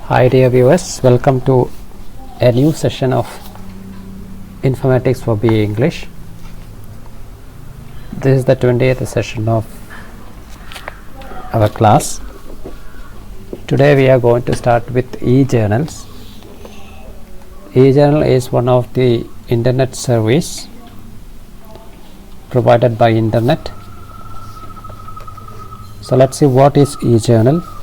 Hi dear viewers, welcome to a new session of Informatics for BA English. This is the 20th session of our class. Today we are going to start with EJournals. EJournal is one of the internet service provided by internet. So let's see what is EJournal.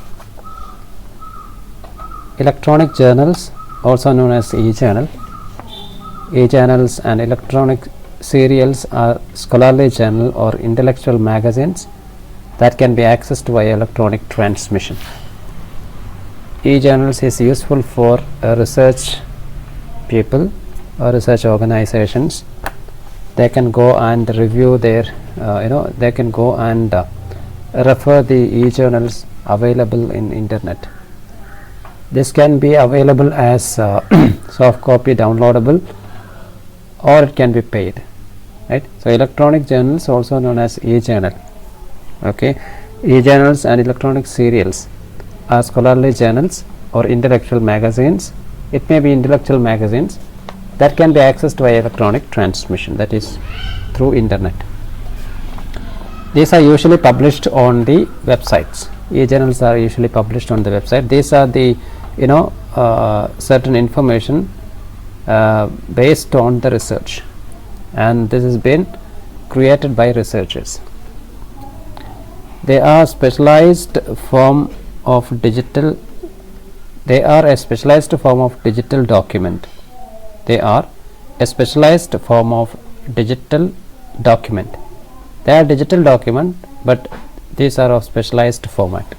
Electronic journals, also known as EJournal. EJournals and electronic serials are scholarly journal or intellectual magazines that can be accessed via electronic transmission. EJournals is useful for research people or research organizations. They can go and review their, they can go and refer the EJournals available in internet. This can be available as soft copy downloadable, or it can be paid, right? So electronic journals, also known as EJournal. Okay, EJournals and electronic serials are scholarly journals or intellectual magazines. It may be intellectual magazines that can be accessed by electronic transmission, that is through internet. These are usually published on the websites. EJournals are usually published on the website. These are the certain information based on the research, and this has been created by researchers. They are specialized form of digital. They are a specialized form of digital document. They are a specialized form of digital document. They are digital document, but these are of specialized format.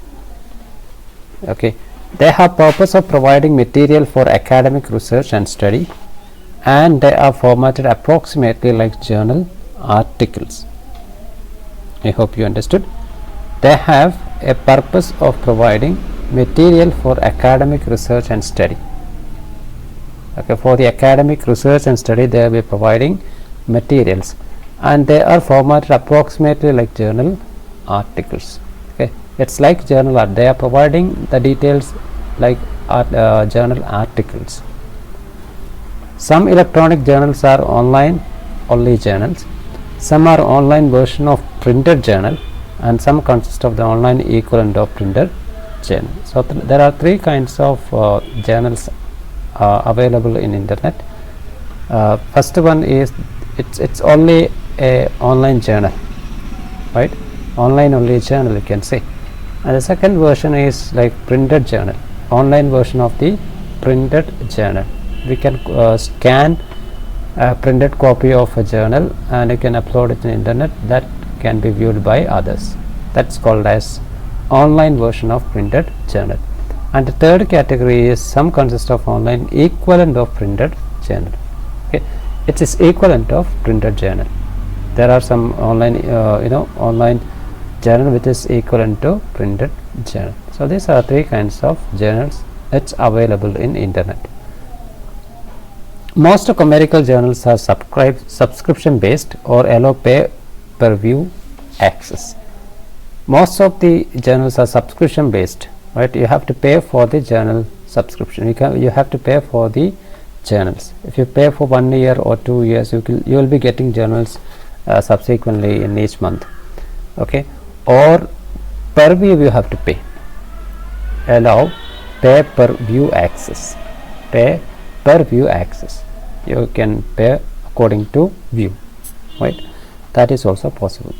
Okay, they have purpose of providing material for academic research and study, and they are formatted approximately like journal articles. I hope you understood. They have a purpose of providing material for academic research and study. Okay, for the academic research and study they will be providing materials, and they are formatted approximately like journal articles. Okay, it's like journal art. They are providing the details like journal articles. Some electronic journals are online only journals. Some are online version of printed journal, and some consist of the online equivalent of printed journal. So there are three kinds of journals available in internet. First one is it's only a online journal, right? Online only journal, you can say. And the second version is like printed journal, online version of the printed journal. We can scan a printed copy of a journal and you can upload it in internet, that can be viewed by others. That's called as online version of printed journal. And the third category is some consist of online equivalent of printed journal. Okay, it is equivalent of printed journal. There are some online online journal which is equivalent to printed journal. So these are three kinds of journals that's available in internet. Most commercial journals are subscription based or allow pay per view access. Most of the journals are subscription based, right? You have to pay for the journal subscription. You have to pay for the journals. If you pay for 1 year or 2 years, you will be getting journals subsequently in each month. Okay, or per view you have to pay. Allow pay per view access. Pay per view access. You can pay according to view, right? That is also possible.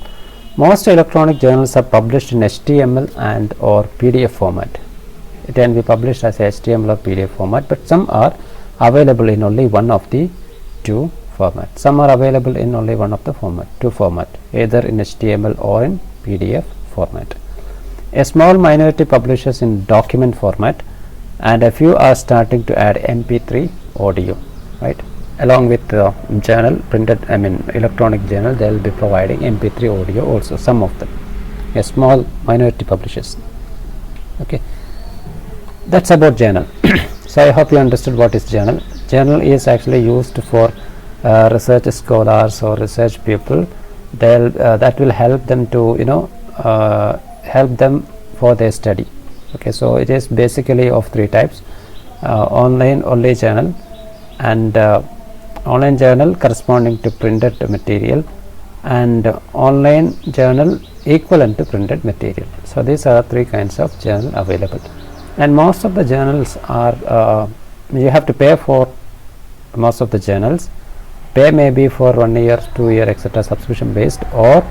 Most electronic journals are published in HTML and or PDF format. It can be published as HTML or PDF format, but some are available in only one of the two formats. Some are available in only one of the two format, either in HTML or in PDF format. A small minority publishes in document format, and a few are starting to add MP3 audio, right? Along with the journal printed, electronic journal, they will be providing MP3 audio also, some of them. A small minority publishers. Okay, that's about journal. So I hope you understood what is journal. Journal is actually used for research scholars or research people. That will help them to help them for their study. Okay, so it is basically of three types. online only journal, and online journal corresponding to printed material, and online journal equivalent to printed material. So these are three kinds of journal available, and most of the journals are you have to pay for most of the journals. Pay may be for 1 year, 2 year, etc., subscription based or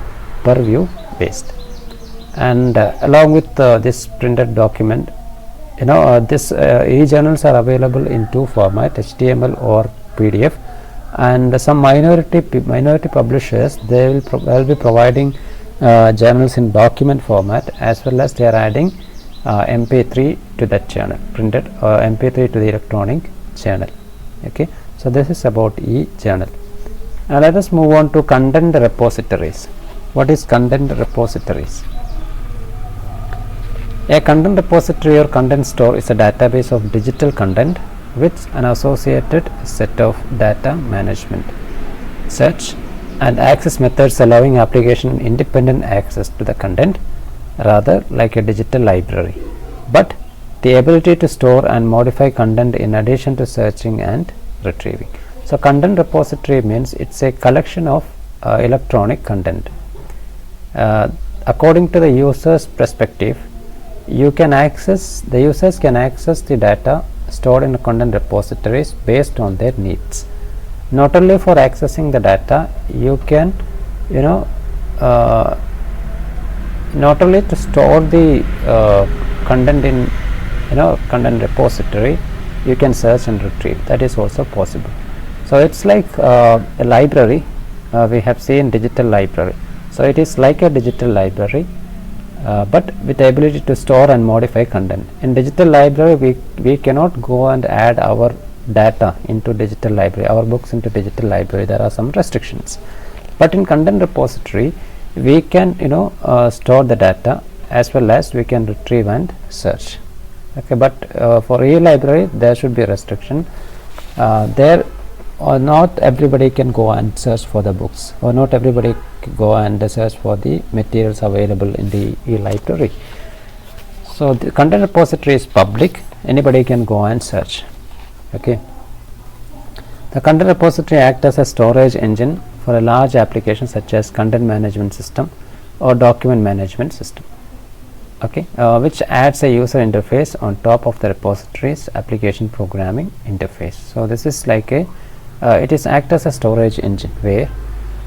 per view based. And along with this printed document, this e-journals are available in two format, HTML or PDF, and some minority publishers, they will be providing journals in document format, as well as they are adding MP3 to that journal, printed MP3 to the electronic journal. Okay, so this is about e-journal. Now let us move on to content repositories. What is content repositories? A content repository or content store is a database of digital content with an associated set of data management, search and access methods allowing application independent access to the content, rather like a digital library, but the ability to store and modify content in addition to searching and retrieving. So content repository means it's a collection of electronic content. According to the user's perspective, the users can access the data stored in the content repositories based on their needs. Not only for accessing the data, you can not only to store the content in content repository, you can search and retrieve. That is also possible. So it's like a library. We have seen digital library. So it is like a digital library, but with the ability to store and modify content. In digital library, we cannot go and add our data into digital library, our books into digital library. There are some restrictions. But in content repository, we can store the data, as well as we can retrieve and search. Okay, but for e-library there should be a restriction. There or not everybody can go and search for the books, or not everybody can go and search for the materials available in the e-library. So the content repository is public, anybody can go and search. Okay, the content repository acts as a storage engine for a large application such as content management system or document management system. Okay, which adds a user interface on top of the repository's application programming interface. So this is like a it is act as a storage engine, where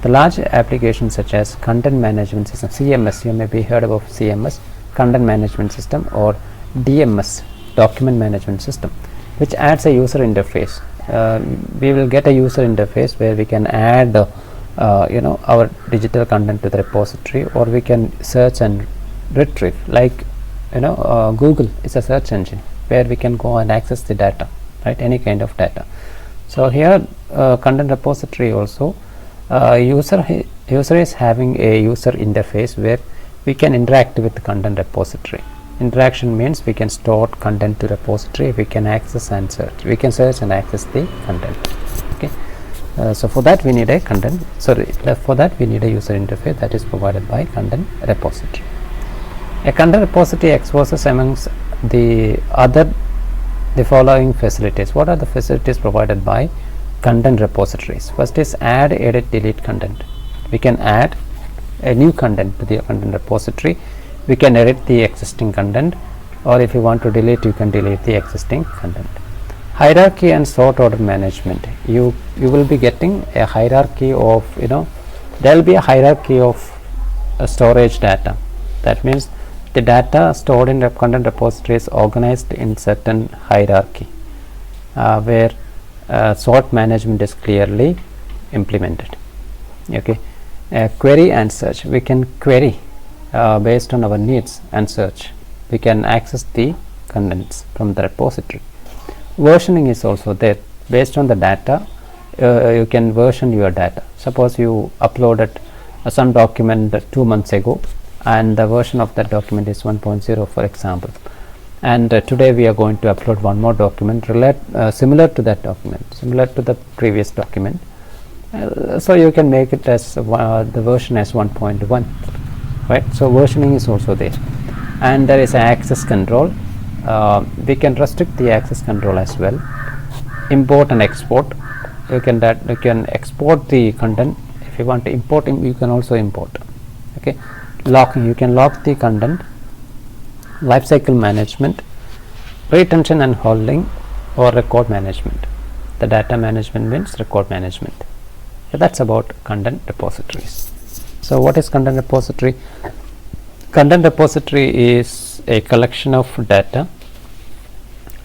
the large applications such as content management system, CMS, you may be heard about CMS, content management system, or DMS, document management system, which adds a user interface. We will get a user interface where we can add our digital content to the repository, or we can search and retrieve, like Google is a search engine where we can go and access the data, right, any kind of data. So here content repository also user is having a user interface where we can interact with the content repository. Interaction means we can store content to repository, we can access and search, we can search and access the content. Okay, so for that we need a for that we need a user interface that is provided by content repository. A content repository exposes amongst the following facilities. What are the facilities provided by content repositories? First is add, edit, delete content. We can add a new content to the content repository. We can edit the existing content, or if you want to delete, you can delete the existing content. Hierarchy and sort order management. You will be getting a hierarchy of there will be a hierarchy of storage data. That means the data stored in the content repository is organized in certain hierarchy, where sort management is clearly implemented. Okay, query and search. We can query based on our needs and search. We can access the contents from the repository. Versioning is also there. Based on the data, you can version your data. Suppose you uploaded some document 2 months ago, and the version of that document is 1.0, for example, and today we are going to upload one more document similar to that document, similar to the previous document. So you can make it as the version as 1.1, right? So versioning is also there. And there is access control. we can restrict the access control as well. Import and export, you can export the content. If you want to import, you can also import. Okay, locking, you can lock the content. Lifecycle management, retention and holding, or record management. The data management means record management. So that's about content repositories. So what is content repository? Content repository is a collection of data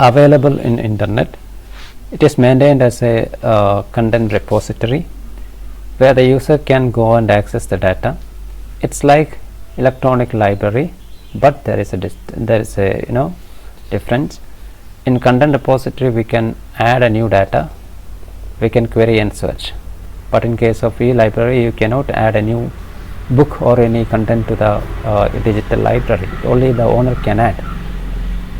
available in internet. It is maintained as a content repository where the user can go and access the data. It's like electronic library, but there is a difference. In content repository, we can add a new data, we can query and search, but in case of e-library, you cannot add a new book or any content to the digital library. Only the owner can add,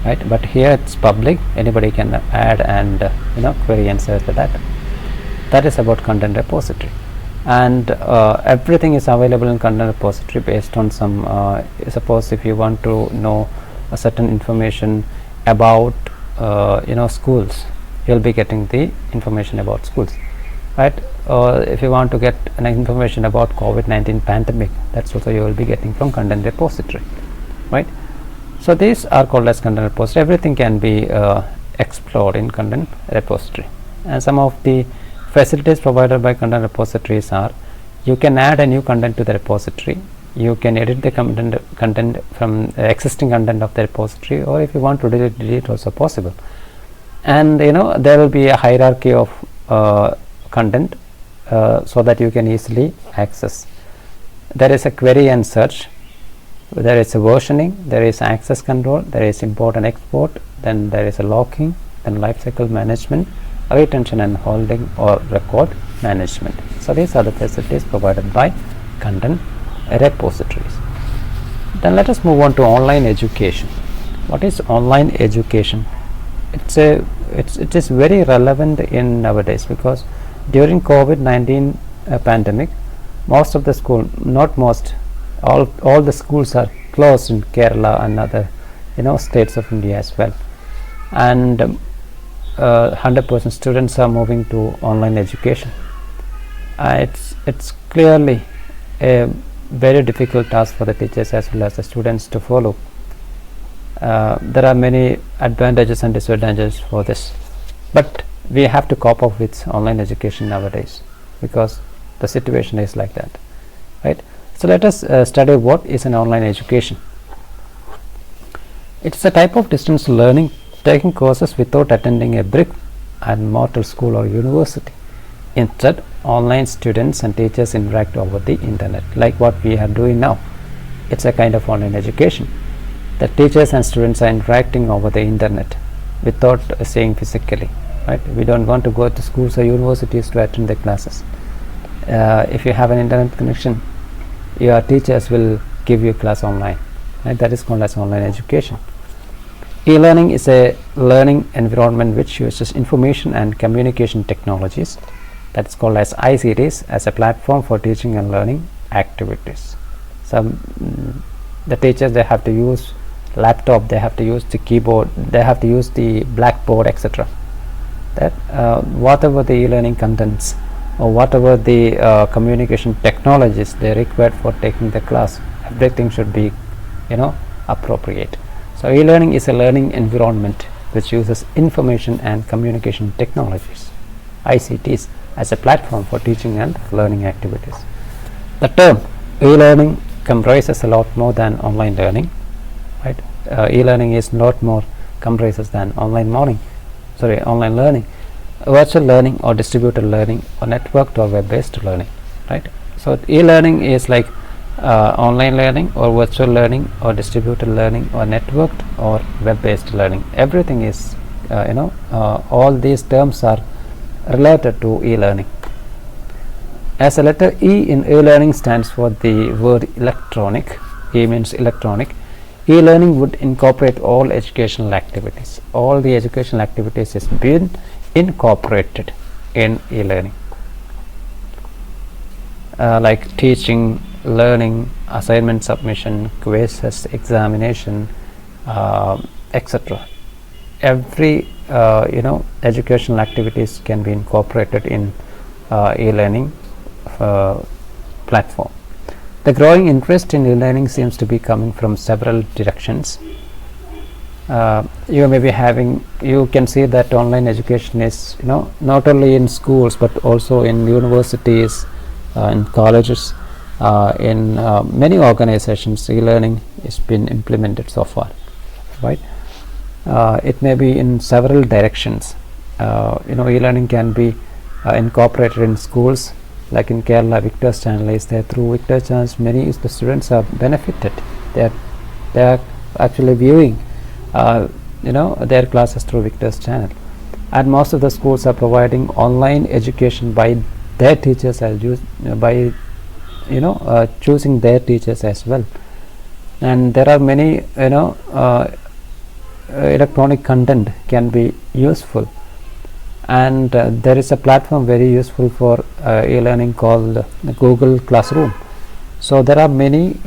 right? But here it's public, anybody can add and query and search the data. That is about content repository. And everything is available in content repository based on some suppose if you want to know a certain information about schools, you'll be getting the information about schools, right? Or if you want to get an information about COVID-19 pandemic, that's also you will be getting from content repository, right? So these are called as content repository. Everything can be explored in content repository. And some of the facilities provided by content repositories are: you can add a new content to the repository, you can edit the content from existing content of the repository, or if you want to delete also possible. And there will be a hierarchy of content so that you can easily access. There is a query and search, there is a versioning, there is access control, there is import and export, then there is a locking, then lifecycle management, retention and holding, or record management. So these are the facilities provided by content repositories. Then let us move on to online education. What is online education? It is very relevant in nowadays, because during COVID-19 pandemic, most of the school, not most, all the schools are closed in Kerala and other states of India as well, and 100% students are moving to online education. It's clearly a very difficult task for the teachers as well as the students to follow. There are many advantages and disadvantages for this, but we have to cope up with online education nowadays because the situation is like that, right? So let us study what is an online education. It's a type of distance learning, taking courses without attending a brick and mortar school or university. Instead, online students and teachers interact over the internet, like what we are doing now. It's a kind of online education. The teachers and students are interacting over the internet without seeing physically, right? We don't want to go to schools or universities to attend the classes. If you have an internet connection, your teachers will give you class online, right? That is called as online education. E-learning is a learning environment which uses information and communication technologies, that is called as ICTs, as a platform for teaching and learning activities. So the teachers, they have to use laptop, they have to use the keyboard, they have to use the blackboard, etc. That whatever the e-learning contents or whatever the communication technologies they required for taking the class, everything should be appropriate. So e-learning is a learning environment which uses information and communication technologies, ICTs, as a platform for teaching and learning activities. The term e-learning comprises a lot more than online learning, right? E-learning is lot more comprises than online learning, virtual learning or distributed learning or networked or web-based learning, right? So e-learning is like online learning or virtual learning or distributed learning or networked or web-based learning. Everything is all these terms are related to e-learning. As a letter E in e-learning stands for the word electronic. E means electronic. E-learning would incorporate all educational activities. All the educational activities is being incorporated in e-learning, like teaching, learning, assignment submission, quizzes, examination, etc. Every educational activities can be incorporated in e-learning platform. The growing interest in e-learning seems to be coming from several directions. You may be having, you can see that online education is not only in schools but also in universities, in colleges, in many organizations. E-learning has been implemented so far, right? It may be in several directions. E-learning can be incorporated in schools, like in Kerala. Victor's channel is there. Through Victor's channels, many the students are benefited. They are actually viewing their classes through Victor's channel, and most of the schools are providing online education by their teachers, as by choosing their teachers as well. And there are many electronic content can be useful, and there is a platform very useful for e-learning called Google Classroom. So there are many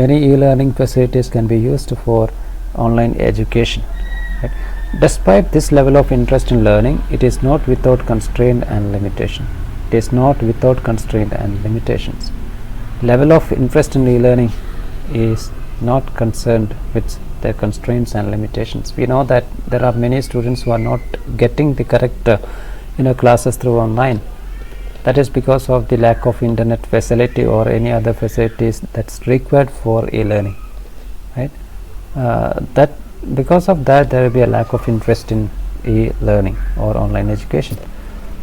many e-learning facilities can be used for online education, right? Despite this level of interest in learning, it is not without constraint and limitation. It is not without constraint and limitations. Level of interest in e-learning is not concerned with their constraints and limitations. We know that there are many students who are not getting the correct classes through online. That is because of the lack of internet facility or any other facilities that's required for e-learning, right? That because of that, there will be a lack of interest in e-learning or online education.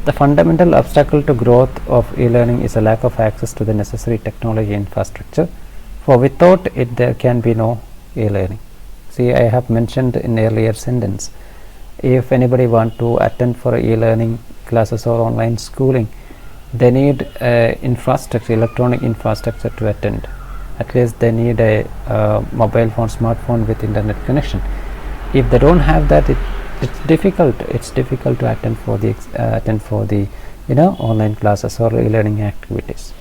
The fundamental obstacle to growth of e-learning is a lack of access to the necessary technology infrastructure, for without it there can be no e-learning. See, I have mentioned in earlier sentence, if anybody want to attend for e-learning classes or online schooling, they need infrastructure, electronic infrastructure to attend. At least they need a mobile phone, smartphone with internet connection. If they don't have that, it's difficult to attend for the online classes or e-learning activities.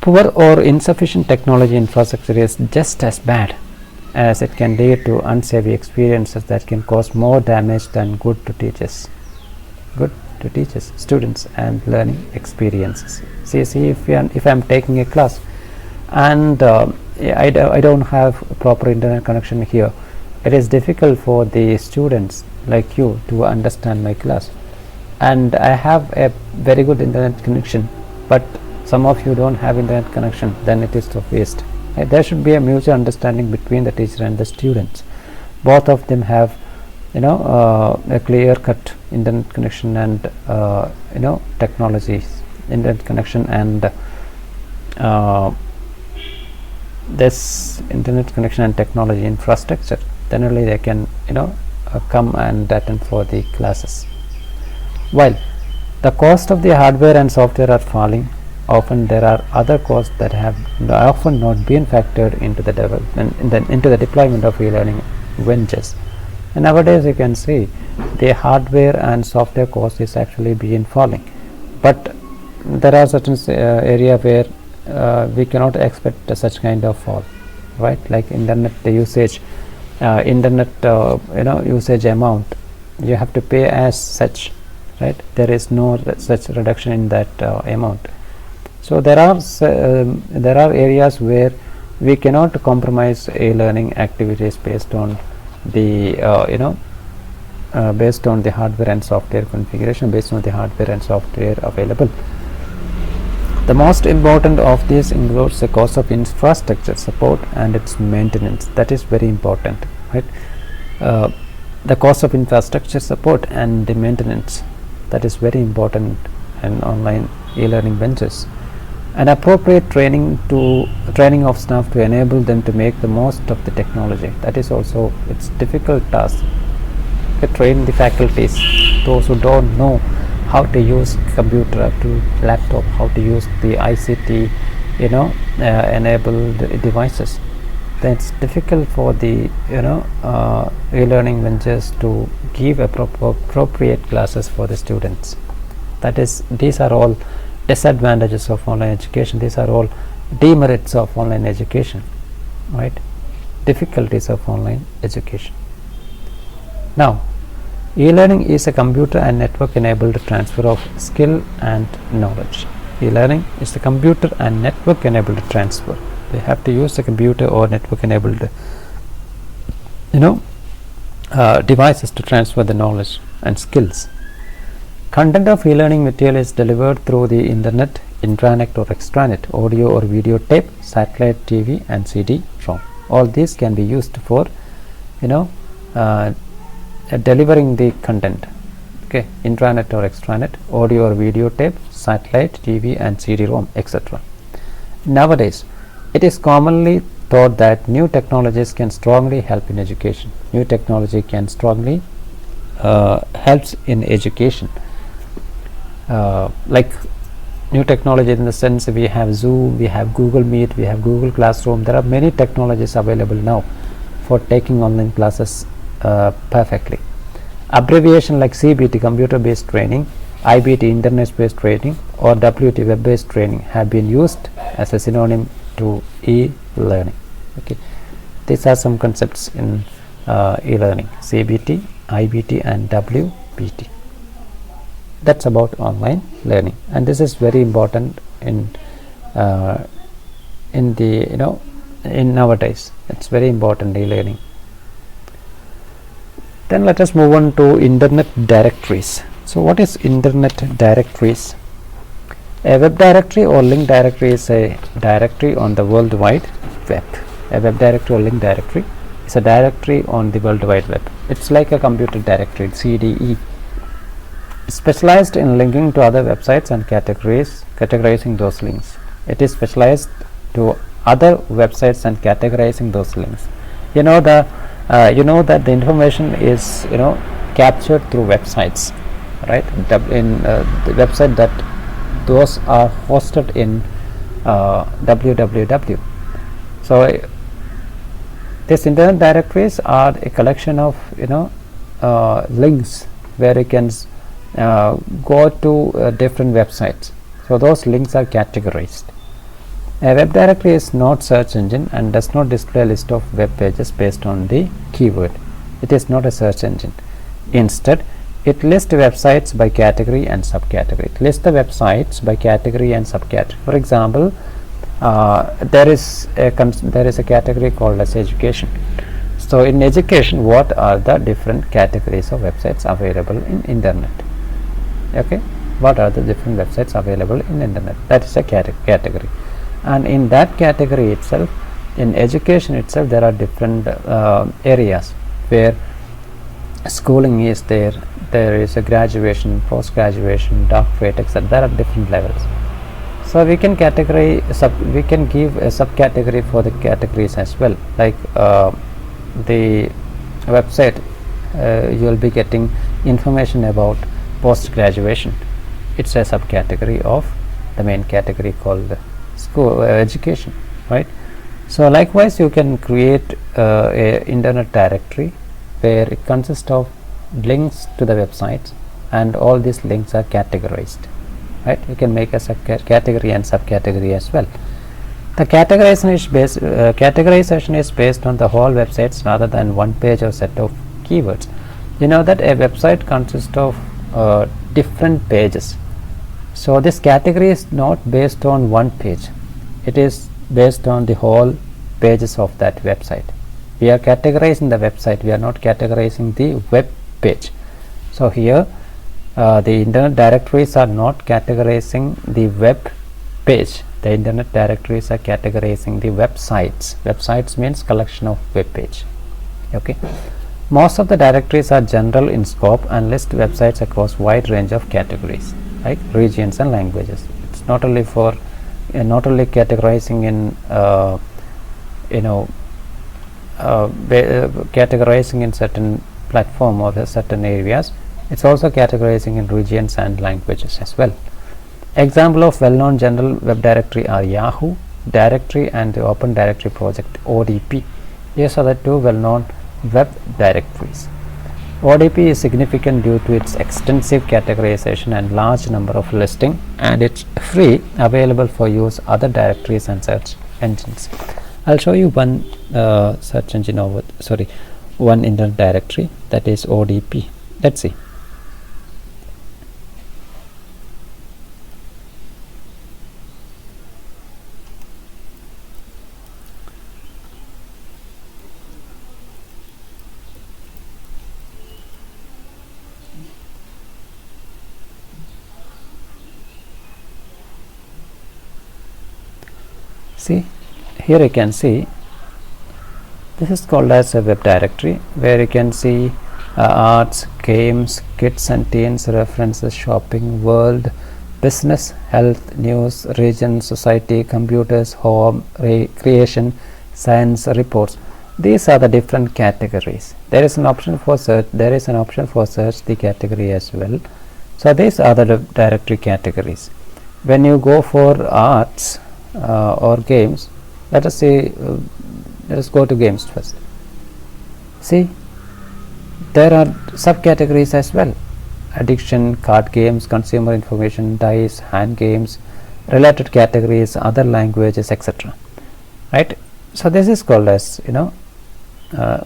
Poor or insufficient technology infrastructure is just as bad, as it can lead to unsavvy experiences that can cause more damage than good to teachers, students, and learning experiences. See, if I'm taking a class and I don't have proper internet connection here, it is difficult for the students like you to understand my class. And I have a very good internet connection, but some of you don't have internet connection, then it is of waste. There should be a mutual understanding between the teacher and the students. Both of them have a clear-cut internet connection and technologies, internet connection, and this internet connection and technology infrastructure, then only they can come and attend for the classes. While the cost of the hardware and software are falling, often there are other costs that have often not been factored into the development, into the deployment of e-learning ventures. And nowadays you can see the hardware and software cost is actually been falling, but there are certain area where we cannot expect such kind of fall, right? Like internet usage, usage amount, you have to pay as such, right? There is no such reduction in that amount. So there are areas where we cannot compromise e-learning activities based on the based on the hardware and software configuration, based on the hardware and software available. The most important of these includes the cost of infrastructure support and its maintenance. That is very important, right? The cost of infrastructure support and the maintenance, that is very important in online e-learning ventures. An appropriate training of staff to enable them to make the most of the technology, that is also it's difficult task. To train the faculties, those who don't know how to use computer, to laptop, how to use the ICT enabled devices, then it's difficult for the e-learning ventures to give appropriate classes for the students. That is, these are all disadvantages of online education. These are all demerits of online education, right? Difficulties of online education. Now, e-learning is a computer and network enabled transfer of skill and knowledge. E-learning is the computer and network enabled transfer. They have to use the computer or network enabled devices to transfer the knowledge and skills. Content of e-learning material is delivered through the internet, intranet or extranet, audio or video tape, satellite TV and CD-ROM. All these can be used for delivering the content. Okay, intranet or extranet, audio or video tape, satellite TV and CD-ROM, etc. Nowadays, it is commonly thought that new technologies can strongly help in education. New technology can strongly helps in education. Like new technology in the sense we have Zoom, we have Google Meet, we have Google Classroom. There are many technologies available now for taking online classes perfectly. Abbreviation like CBT, computer based training, IBT, internet based training, or WT, web based training have been used as a synonym to e-learning. Okay, these are some concepts in e-learning: CBT, IBT and WBT. That's about online learning, and this is very important in in nowadays. It's very important, e-learning. Then let us move on to internet directories. So what is internet directories? A web directory or link directory is a directory on the World Wide Web. A web directory or link directory is a directory on the World Wide Web. It's like a computer directory, CDE. Specialized in linking to other websites and categorizing those links. It is specialized to other websites and categorizing those links. You know that the information is captured through websites, right? In the website that those are hosted in www. So these internet directories are a collection of links where you can go to different websites. So those links are categorized. A web directory is not search engine and does not display a list of web pages based on the keyword. It is not a search engine. Instead, it lists websites by category and subcategory. It lists the websites by category and subcategory. For example, there is a category called as education. So in education, what are the different categories of websites available in internet? Okay, what are the different websites available in internet? That is a category. And in that category itself, in education itself, there are different areas where schooling is there. There is a graduation, post-graduation, doctorate, etc. There are different levels. So we can we can give a subcategory for the categories as well. Like the website, you will be getting information about post-graduation. It's a subcategory of the main category called school education, right? So likewise, you can create a internet directory where it consists of links to the websites, and all these links are categorized, right? You can make a category and subcategory as well. The categorization is based on the whole websites rather than one page or set of keywords. You know that a website consists of different pages. So this category is not based on one page. It is based on the whole pages of that website. We are categorizing the website. We are not categorizing the web page. So here the internet directories are not categorizing the web page. The internet directories are categorizing the websites. Websites means collection of web page. Okay. Most of the directories are general in scope and list websites across wide range of categories, like regions and languages. It's not only for not only categorizing in categorizing in certain platform or certain areas. It's also categorizing in regions and languages as well. Example of well-known general web directory are Yahoo directory and the Open Directory project ODP. These are the two well-known web directories. ODP is significant due to its extensive categorization and large number of listing, and it's free, available for use other directories and search engines. I'll show you one search engine one internet directory, that is ODP. Let's see. See, here you can see this is called as a web directory, where you can see arts, games, kids and teens, references, shopping, world, business, health, news, region, society, computers, home, creation, science, reports. These are the different categories. There is an option for search. There is an option for search the category as well. So these are the directory categories. When you go for arts or games, let us say let us go to games first. See, there are subcategories as well: addiction, card games, consumer information, dice, hand games, related categories, other languages, etc. Right. So this is called as,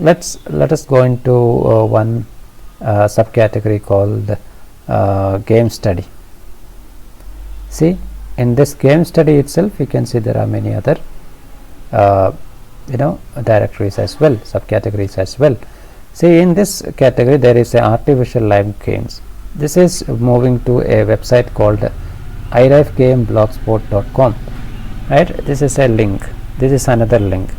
let us go into one subcategory called game study. See, in this game study itself, you can see there are many other directories as well, subcategories as well. See, in this category there is a artificial live games. This is moving to a website called irifgameblogspot.com. right. This is a link, this is another link.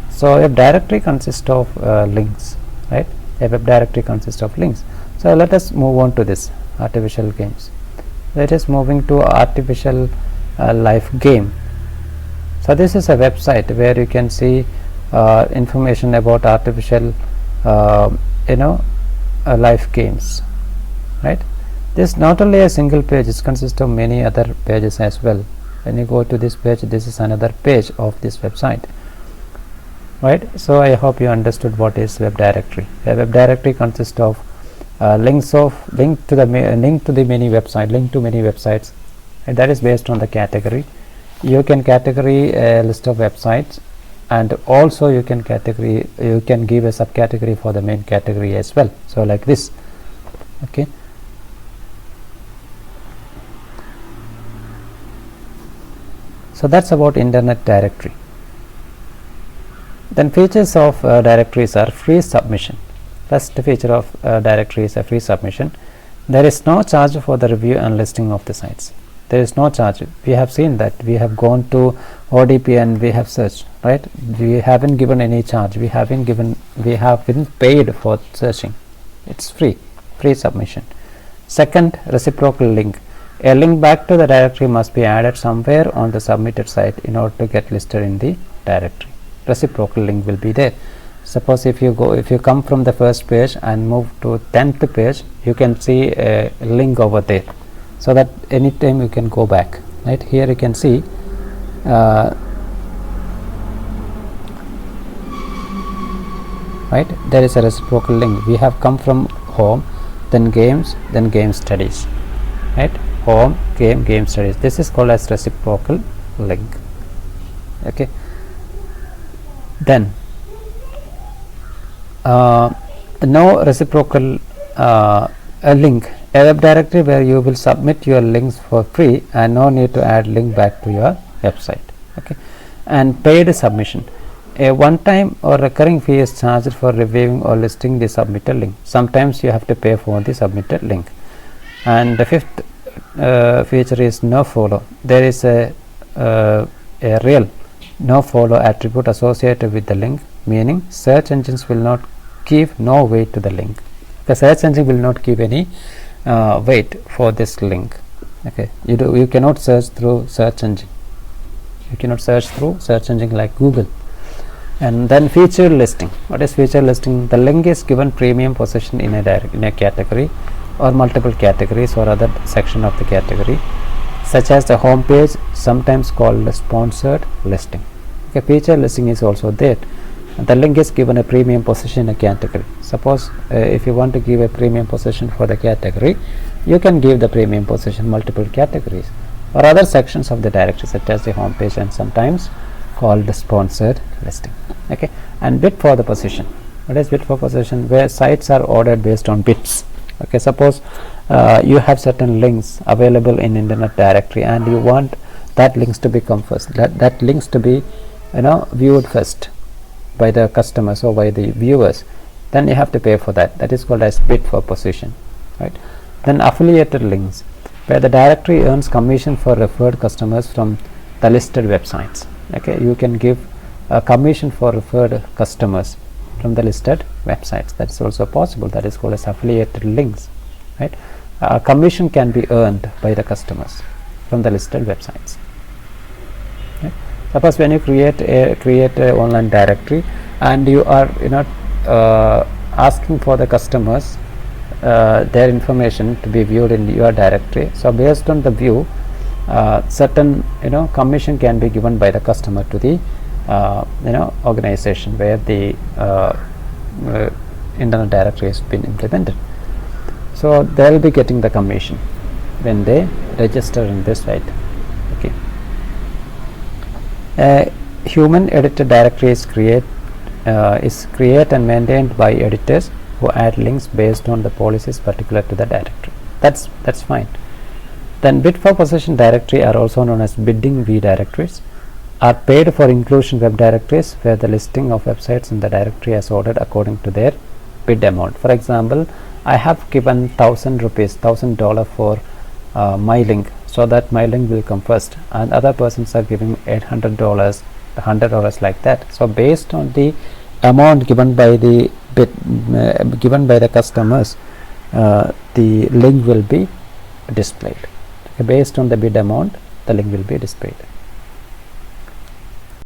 So a directory consists of links, right. A web directory consists of links. So let us move on to this artificial games. Let us moving to artificial life game. So this is a website where you can see information about artificial life games, right. This not only a single page, it consists of many other pages as well. When you go to this page, this is another page of this website, right. So I hope you understood what is web directory. A web directory consists of link to many websites, and that is based on the category. You can category a list of websites, and also you can give a subcategory for the main category as well. So like this, okay. So that's about internet directory. Then features of directories are free submission. First feature of directory is a free submission. There is no charge for the review and listing of the sites. There is no charge. We have seen that we have gone to ODP and we have searched, right. We haven't given any charge. We haven't been paid for searching. It's free submission. Second, reciprocal link. A link back to the directory must be added somewhere on the submitted site in order to get listed in the directory. Reciprocal link will be there. Suppose if you come from the first page and move to 10th page, you can see a link over there, so that anytime you can go back, right. Here you can see right, there is a reciprocal link. We have come from home, then games, then game studies, right. Home, game studies. This is called as reciprocal link, okay. Then no reciprocal link. A web directory where you will submit your links for free and no need to add link back to your website, okay. And paid submission. A one-time or recurring fee is charged for reviewing or listing the submitted link. Sometimes you have to pay for the submitted link. And the fifth feature is no follow. There is a real no follow attribute associated with the link, meaning search engines will not give no weight to the link. The search engine will not give any weight for this link, okay. You cannot search through search engine. You cannot search through search engine like Google. And then feature listing. What is feature listing? The link is given premium position in a category or multiple categories or other section of the category, such as the home page, sometimes called a sponsored listing. Okay, feature listing is also there. the link is given a premium position in a category. Suppose if you want to give a premium position for the category, you can give the premium position multiple categories or other sections of the directory, such as the home page and sometimes called the sponsored listing. Okay, and bit for the position. What is bit for position? Where sites are ordered based on bits. Okay, suppose you have certain links available in internet directory and you want that links to become first, that links to be viewed first by the customers or by the viewers, then you have to pay for that. That is called as bid for position, right? Then affiliated links, where the directory earns commission for referred customers from the listed websites. Okay, you can give a commission for referred customers from the listed websites. That is also possible. That is called as affiliated links, right? Commission can be earned by the customers from the listed websites. Okay. Suppose when you create a online directory and you are asking for the customers their information to be viewed in your directory. So based on the view, certain commission can be given by the customer to the organization where the internal directory has been implemented. So they will be getting the commission when they register in this site. Okay. A human edited directory is create and maintained by editors who add links based on the policies particular to the directory. That's fine. Then bid for position directory are also known as bidding V directories, are paid for inclusion web directories where the listing of websites in the directory is ordered according to their bid amount. For example, I have given $1,000 for my link, so that my link will come first, and other persons are giving $800, $100 like that. So based on the amount given by the bid given by the customers, the link will be displayed. Okay, based on the bid amount, the link will be displayed.